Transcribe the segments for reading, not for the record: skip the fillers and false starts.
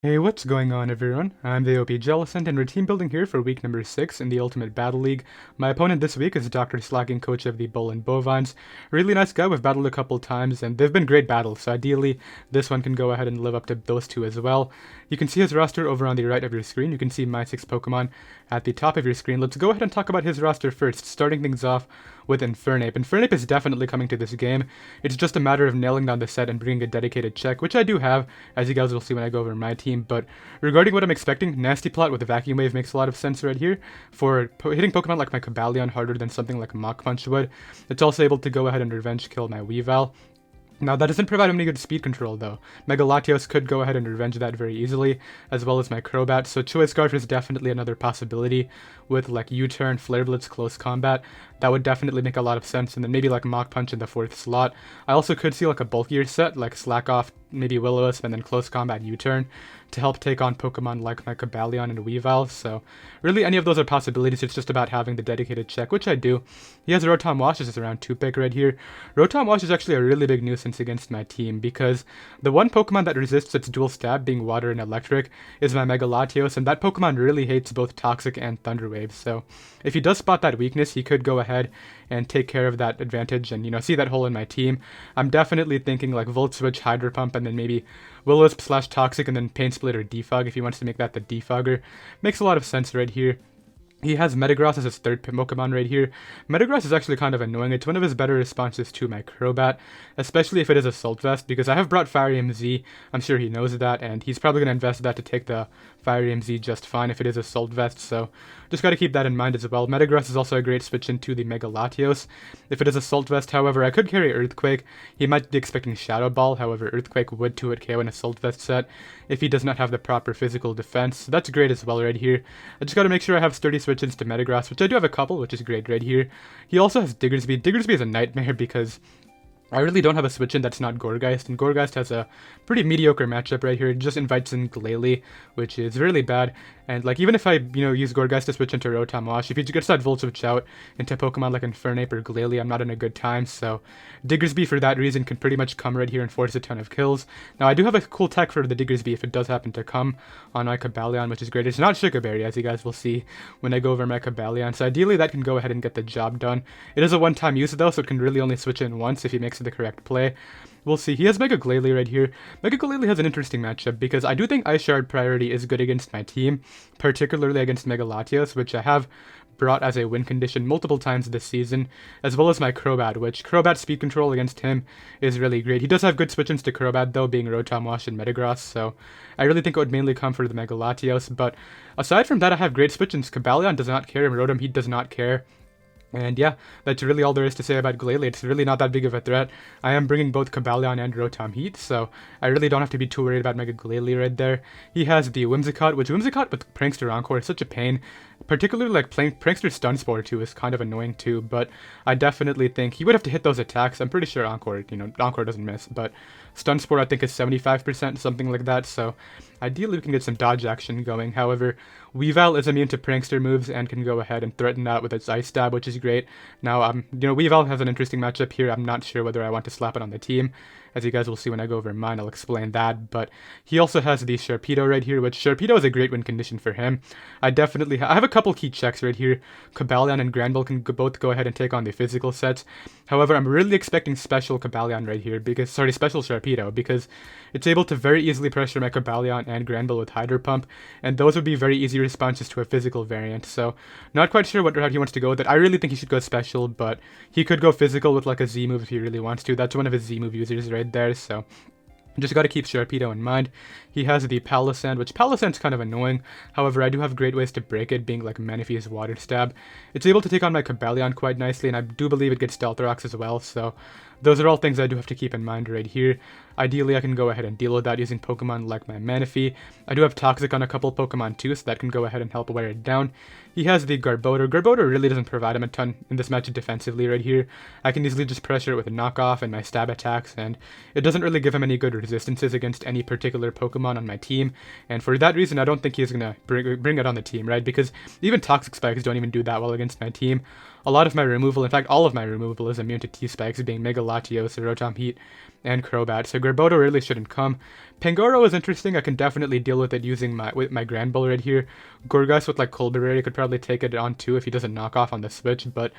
Hey, what's going on everyone? I'm the OP Jellicent and we're team building here for week number 6 in the Ultimate Battle League. My opponent this week is Dr. Slacking, coach of the Bull and Bovines. Really nice guy, we've battled a couple times and they've been great battles, so ideally this one can go ahead and live up to those two as well. You can see his roster over on the right of your screen. You can see my 6 Pokemon at the top of your screen. Let's go ahead and talk about his roster first, starting things off with Infernape. Infernape is definitely coming to this game. It's just a matter of nailing down the set and bringing a dedicated check, which I do have, as you guys will see when I go over my team. But regarding what I'm expecting, Nasty Plot with the Vacuum Wave makes a lot of sense right here. For hitting Pokemon like my Cobalion harder than something like Mach Punch would. It's also able to go ahead and revenge kill my Weavile. Now, that doesn't provide any good speed control, though. Mega Latios could go ahead and revenge that very easily, as well as my Crobat, so Choice Scarf is definitely another possibility with, like, U-Turn, Flare Blitz, Close Combat. That would definitely make a lot of sense, and then maybe, like, Mach Punch in the 4th slot. I also could see, like, a bulkier set, like Slack Off, maybe Will-O-Wisp, and then Close Combat U-Turn, to help take on Pokemon like my Cobalion and Weavile, so really any of those are possibilities. It's just about having the dedicated check, which I do. He has Rotom Wash, this is around 2 pick right here. Rotom Wash is actually a really big nuisance against my team, because the one Pokemon that resists its dual stab, being Water and Electric, is my Mega Latios, and that Pokemon really hates both Toxic and Thunder Waves, so if he does spot that weakness, he could go ahead and take care of that advantage and, you know, see that hole in my team. I'm definitely thinking like Volt Switch, Hydro Pump, and then maybe Will-O-Wisp / Toxic, and then Pain Split or Defog if he wants to make that the Defogger. Makes a lot of sense right here. He has Metagross as his third Pokemon right here. Metagross is actually kind of annoying. It's one of his better responses to my Crobat, especially if it is Assault Vest, because I have brought Fire MZ. I'm sure he knows that, and he's probably going to invest that to take the Fire MZ just fine if it is Assault Vest, so just got to keep that in mind as well. Metagross is also a great switch into the Mega Latios. If it is Assault Vest, however, I could carry Earthquake. He might be expecting Shadow Ball, however, Earthquake would 2-hit KO an Assault Vest set if he does not have the proper physical defense, so that's great as well right here. I just got to make sure I have sturdy switches to Metagross, which I do have a couple, which is great right here. He also has Diggersby. Diggersby is a nightmare because I really don't have a switch in that's not Gourgeist, and Gourgeist has a pretty mediocre matchup right here. It just invites in Glalie, which is really bad. And like even if I, use Gourgeist to switch into Rotom Wash, if he gets that Volt Switch out into Pokemon like Infernape or Glalie, I'm not in a good time. So Diggersby for that reason can pretty much come right here and force a ton of kills. Now I do have a cool tech for the Diggersby if it does happen to come on my Cobalion, which is great. It's not Sugar Berry, as you guys will see when I go over my Cobalion. So ideally that can go ahead and get the job done. It is a one-time use though, so it can really only switch in once if he makes the correct play. We'll see. He has Mega Glalie right here. Mega Glalie has an interesting matchup because I do think Ice Shard Priority is good against my team, particularly against Mega Latios, which I have brought as a win condition multiple times this season, as well as my Crobat, which Crobat speed control against him is really great. He does have good switch-ins to Crobat though, being Rotom Wash and Metagross, so I really think it would mainly come for the Mega Latios, but aside from that I have great switch-ins. Cobalion does not care, and Rotom Heat does not care. And yeah, that's really all there is to say about Glalie. It's really not that big of a threat. I am bringing both Cobalion and Rotom Heat, so I really don't have to be too worried about Mega Glalie right there. He has the Whimsicott, which Whimsicott with Prankster Encore is such a pain. Particularly like Prankster Stun Spore too is kind of annoying too, but I definitely think he would have to hit those attacks. I'm pretty sure Encore, Encore doesn't miss, but Stun Spore I think is 75%, something like that, so ideally we can get some dodge action going. However, Weavile is immune to Prankster moves and can go ahead and threaten that with its Ice Stab, which is great. Now, Weavile has an interesting matchup here. I'm not sure whether I want to slap it on the team. As you guys will see when I go over mine, I'll explain that. But he also has the Sharpedo right here, which Sharpedo is a great win condition for him. I definitely I have a couple key checks right here. Cobalion and Granbull can both go ahead and take on the physical sets. However, I'm really expecting special Cobalion right here, special Sharpedo, because it's able to very easily pressure my Cobalion and Granbull with Hydro Pump, and those would be very easy responses to a physical variant. So, not quite sure what route he wants to go with it. I really think he should go special, but he could go physical with like a Z move if he really wants to. That's one of his Z move users right there, so just got to keep Sharpedo in mind. He has the Palossand, which Palossand's kind of annoying. However, I do have great ways to break it, being like Manaphy's Water Stab. It's able to take on my Cobalion quite nicely, and I do believe it gets Stealth Rocks as well, so those are all things I do have to keep in mind right here. Ideally, I can go ahead and deal with that using Pokemon like my Manaphy. I do have Toxic on a couple Pokemon too, so that can go ahead and help wear it down. He has the Garbodor. Garbodor really doesn't provide him a ton in this match defensively right here. I can easily just pressure it with a knockoff and my stab attacks, and it doesn't really give him any good resistances against any particular Pokemon. Pokemon on my team, and for that reason, I don't think he's gonna bring it on the team, right? Because even Toxic Spikes don't even do that well against my team. A lot of my removal, in fact, all of my removal is immune to T-Spikes, being Mega Latios, Rotom Heat, and Crobat, so Gerbodo really shouldn't come. Pangoro is interesting. I can definitely deal with it using my Granbull right here. Gorgas with like Colberry could probably take it on too if he doesn't knock off on the switch, but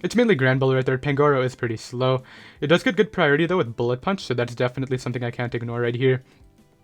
it's mainly Granbull right there. Pangoro is pretty slow. It does get good priority though with Bullet Punch, so that's definitely something I can't ignore right here.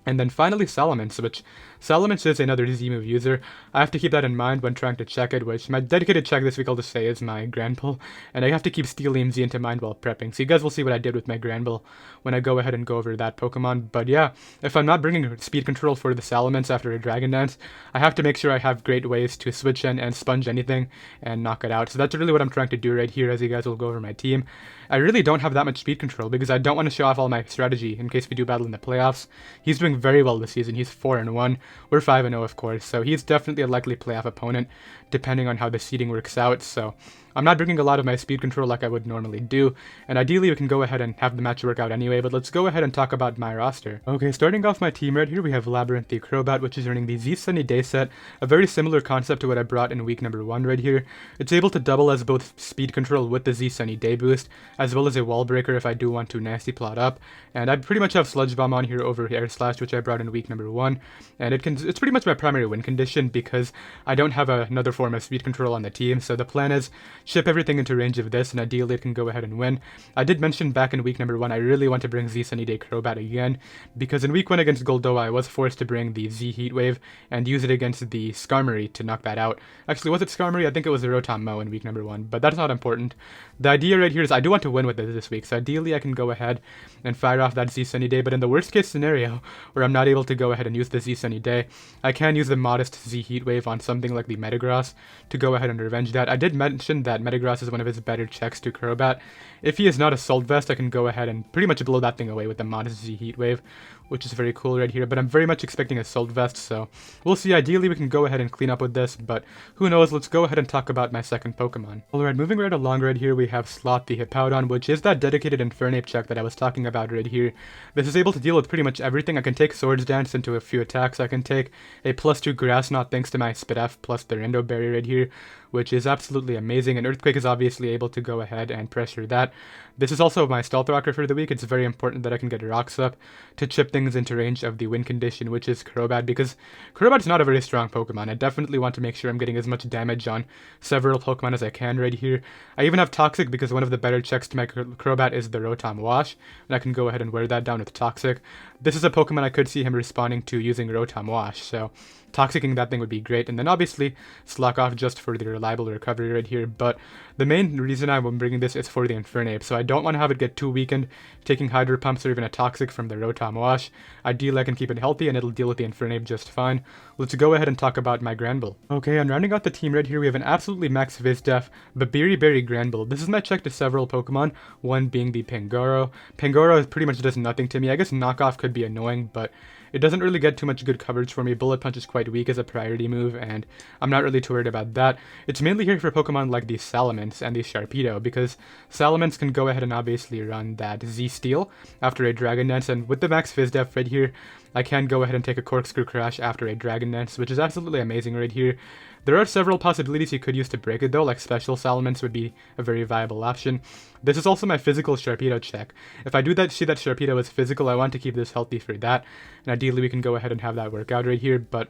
And then finally Salamence, which Salamence is another Z-move user. I have to keep that in mind when trying to check it, which my dedicated check this week I'll just say is my Granbull, and I have to keep Steelium Z into mind while prepping. So you guys will see what I did with my Granbull when I go ahead and go over that Pokemon. But yeah, if I'm not bringing speed control for the Salamence after a Dragon Dance, I have to make sure I have great ways to switch in and sponge anything and knock it out. So that's really what I'm trying to do right here as you guys will go over my team. I really don't have that much speed control because I don't want to show off all my strategy in case we do battle in the playoffs. He's doing very well this season. He's 4-1. We're 5-0, of course, so he's definitely a likely playoff opponent depending on how the seeding works out. So I'm not bringing a lot of my speed control like I would normally do, and ideally we can go ahead and have the match work out anyway, but let's go ahead and talk about my roster. Okay, starting off my team right here, we have Labyrinth the Crobat, which is earning the Z Sunny Day set, a very similar concept to what I brought in week number 1 right here. It's able to double as both speed control with the Z Sunny Day boost, as well as a wall breaker if I do want to nasty plot up, and I pretty much have Sludge Bomb on here over Air Slash, which I brought in week number 1, and it's pretty much my primary win condition because I don't have another form of speed control on the team, so the plan is ship everything into range of this, and ideally it can go ahead and win. I did mention back in week number 1 I really want to bring Z Sunny Day Crobat again, because in week 1 against Goldoa I was forced to bring the Z Heat Wave and use it against the Skarmory to knock that out. Actually, was it Skarmory? I think it was the Rotom Mow in week number 1, but that's not important. The idea right here is I do want to win with this week, so ideally I can go ahead and fire off that Z Sunny Day, but in the worst case scenario, where I'm not able to go ahead and use the Z Sunny Day, I can use the modest Z Heat Wave on something like the Metagross to go ahead and revenge that. I did mention that Metagross is one of his better checks to Crobat. If he is not Assault Vest, I can go ahead and pretty much blow that thing away with the modest Z Heat Wave, which is very cool right here, but I'm very much expecting Assault Vest, so we'll see. Ideally we can go ahead and clean up with this, but who knows. Let's go ahead and talk about my second Pokemon. Alright, moving right along right here, we have Sloth the Hippowdon, which is that dedicated Infernape check that I was talking about right here. This is able to deal with pretty much everything. I can take Swords Dance into a few attacks. I can take a +2 Grass Knot thanks to my Spidef plus the Rindo Berry right here, which is absolutely amazing, and Earthquake is obviously able to go ahead and pressure that. This is also my Stealth Rocker for the week. It's very important that I can get Rocks up to chip things into range of the win condition, which is Crobat, because Crobat is not a very strong Pokemon. I definitely want to make sure I'm getting as much damage on several Pokemon as I can right here. I even have Toxic because one of the better checks to my Crobat is the Rotom Wash, and I can go ahead and wear that down with Toxic. This is a Pokemon I could see him responding to using Rotom Wash, so Toxicking that thing would be great, and then obviously Slack Off just for the reliable recovery right here, but the main reason I'm bringing this is for the Infernape, so I don't want to have it get too weakened, taking Hydro Pumps or even a Toxic from the Rotom Wash. Ideally I can keep it healthy and it'll deal with the Infernape just fine. Let's go ahead and talk about my Granbull. Okay, I'm rounding out the team right here. We have an absolutely max Vizdef, Babiri Berry Granbull. This is my check to several Pokemon, one being the Pangoro. Pangoro pretty much does nothing to me. I guess Knockoff could be annoying, but it doesn't really get too much good coverage for me. Bullet Punch is quite weak as a priority move, and I'm not really too worried about that. It's mainly here for Pokemon like the Salamence and the Sharpedo, because Salamence can go ahead and obviously run that Z-Steel after a Dragon Dance, and with the max Vizdef right here, I can go ahead and take a Corkscrew Crash after a Dragon Dance, which is absolutely amazing right here. There are several possibilities you could use to break it though, like Special Salamence would be a very viable option. This is also my physical Sharpedo check. If I do see that Sharpedo is physical, I want to keep this healthy for that, and ideally we can go ahead and have that work out right here, but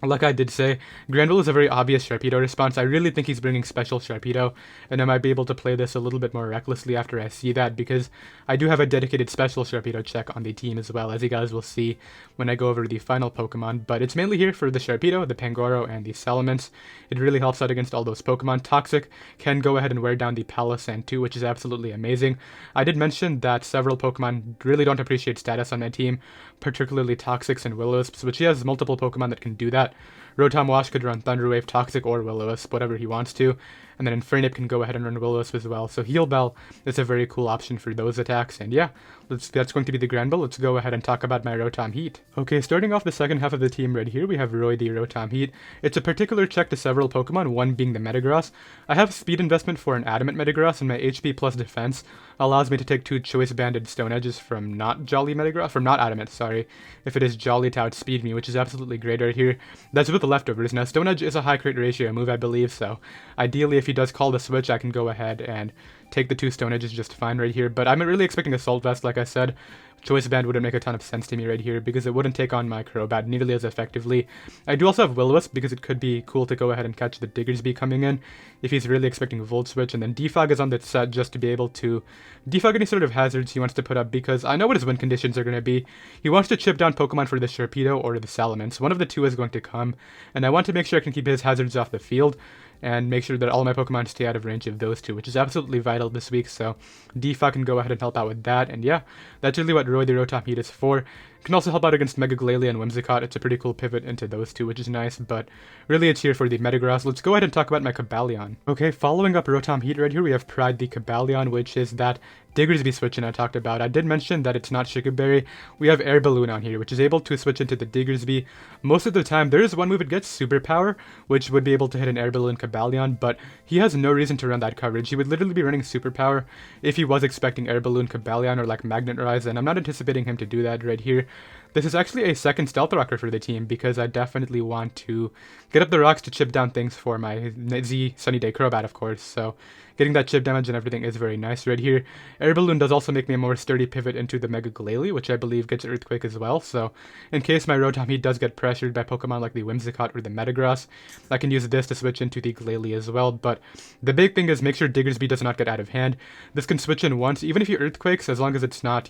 like I did say, Granbull is a very obvious Sharpedo response. I really think he's bringing Special Sharpedo, and I might be able to play this a little bit more recklessly after I see that, because I do have a dedicated Special Sharpedo check on the team as well, as you guys will see when I go over the final Pokemon. But it's mainly here for the Sharpedo, the Pangoro, and the Salamence. It really helps out against all those Pokemon. Toxic can go ahead and wear down the Palossand too, which is absolutely amazing. I did mention that several Pokemon really don't appreciate status on my team, particularly Toxics and Will-O-Wisps, which he has multiple Pokemon that can do that. Rotom Wash could run Thunder Wave, Toxic, or Will-O-Wisp, whatever he wants to. and then Infernape can go ahead and run Will-O-Wisp as well. So Heal Bell is a very cool option for those attacks, and yeah, that's going to be the Grand Build. Let's go ahead and talk about my Rotom Heat. Okay, starting off the second half of the team right here, we have Roy the Rotom Heat. It's a particular check to several Pokemon, one being the Metagross. I have speed investment for an Adamant Metagross, and my HP plus defense allows me to take 2 Choice Banded Stone Edges from not Jolly Metagross, from not Adamant, sorry, if it is Jolly to outspeed me, which is absolutely great right here. That's with the leftovers. Now, Stone Edge is a high crit ratio move, I believe, so ideally if he does call the switch, I can go ahead and take the 2 Stone Edges just fine right here, but I'm really expecting Assault Vest, like I said. Choice Band wouldn't make a ton of sense to me right here because it wouldn't take on my Crobat nearly as effectively. I do also have Will-O-Wisp because it could be cool to go ahead and catch the Diggersby coming in if he's really expecting Volt Switch, and then Defog is on the set just to be able to defog any sort of hazards he wants to put up because I know what his win conditions are going to be. He wants to chip down Pokemon for the Sharpedo or the Salamence. One of the two is going to come, and I want to make sure I can keep his hazards off the field and make sure that all my Pokemon stay out of range of those two, which is absolutely vital this week, so Defog can go ahead and help out with that, and yeah, that's really what Roy the Rotom Heat is for. Can also help out against Mega Glalie and Whimsicott. It's a pretty cool pivot into those two, which is nice, but really it's here for the Metagross. Let's go ahead and talk about my Cobalion. Okay, following up Rotom Heat right here, we have Pride the Cobalion, which is that Diggersby switch I talked about. I did mention that it's not Sugar Berry. We have Air Balloon on here, which is able to switch into the Diggersby. Most of the time, there is one move it gets, Superpower, which would be able to hit an Air Balloon Cobalion, but he has no reason to run that coverage. He would literally be running Superpower if he was expecting Air Balloon Cobalion or like Magnet Rise, and I'm not anticipating him to do that right here. This is actually a second Stealth Rocker for the team because I definitely want to get up the rocks to chip down things for my Z Sunny Day Crobat, of course, so getting that chip damage and everything is very nice right here. Air Balloon does also make me a more sturdy pivot into the Mega Glalie, which I believe gets Earthquake as well, so in case my Rotom Heat does get pressured by Pokemon like the Whimsicott or the Metagross, I can use this to switch into the Glalie as well, but the big thing is make sure Diggersby does not get out of hand. This can switch in once, even if he Earthquakes, as long as it's not,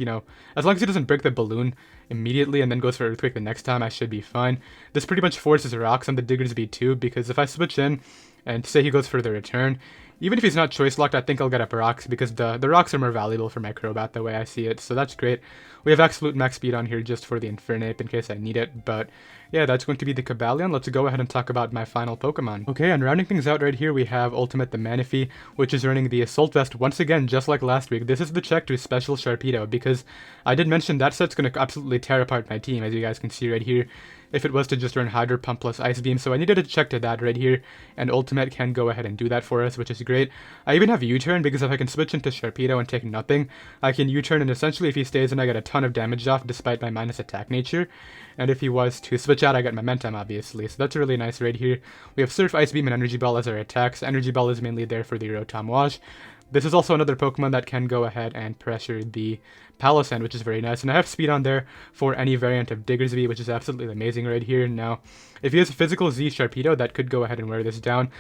as long as he doesn't break the balloon immediately and then goes for Earthquake the next time, I should be fine. This pretty much forces rocks on the Diggersby too, because if I switch in and say he goes for the return, even if he's not choice locked, I think I'll get up rocks because the rocks are more valuable for my Crobat the way I see it, so that's great. We have absolute max speed on here just for the Infernape in case I need it, but yeah, that's going to be the Cobalion. Let's go ahead and talk about my final Pokemon. Okay, and rounding things out right here, we have Ultimate the Manaphy, which is running the Assault Vest once again, just like last week. This is the check to Special Sharpedo, because I did mention that set's going to absolutely tear apart my team, as you guys can see right here, if it was to just run Hydro Pump plus Ice Beam, so I needed a check to that right here, and Ultimate can go ahead and do that for us, which is great. I even have U-Turn, because if I can switch into Sharpedo and take nothing, I can U-Turn, and essentially if he stays in, I get a ton of damage off despite my minus attack nature, and if he was to switch out, I get Momentum, obviously, so that's really nice right here. We have Surf, Ice Beam, and Energy Ball as our attacks. Energy Ball is mainly there for the Rotom Wash. This is also another Pokemon that can go ahead and pressure the Palossand, which is very nice. And I have speed on there for any variant of Diggersby, which is absolutely amazing right here. Now, if he has a physical Z Sharpedo, that could go ahead and wear this down.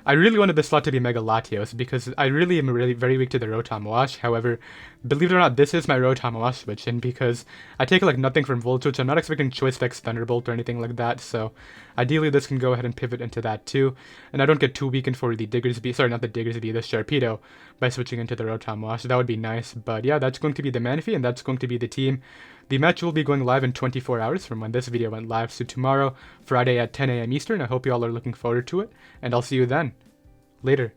I really wanted this slot to be Mega Latios because I really am very weak to the Rotom Wash. However, believe it or not, this is my Rotom Wash switch, and because I take like nothing from Volt Switch, I'm not expecting Choice Specs Thunderbolt or anything like that, so ideally this can go ahead and pivot into that too, and I don't get too weakened for the Diggersby, sorry, not the Diggersby, the Sharpedo by switching into the Rotom Wash. That would be nice, but yeah, that's going to be the Manaphy, and that's going to be the team. The match will be going live in 24 hours from when this video went live, so tomorrow, Friday at 10 a.m. Eastern. I hope you all are looking forward to it, and I'll see you then. Later.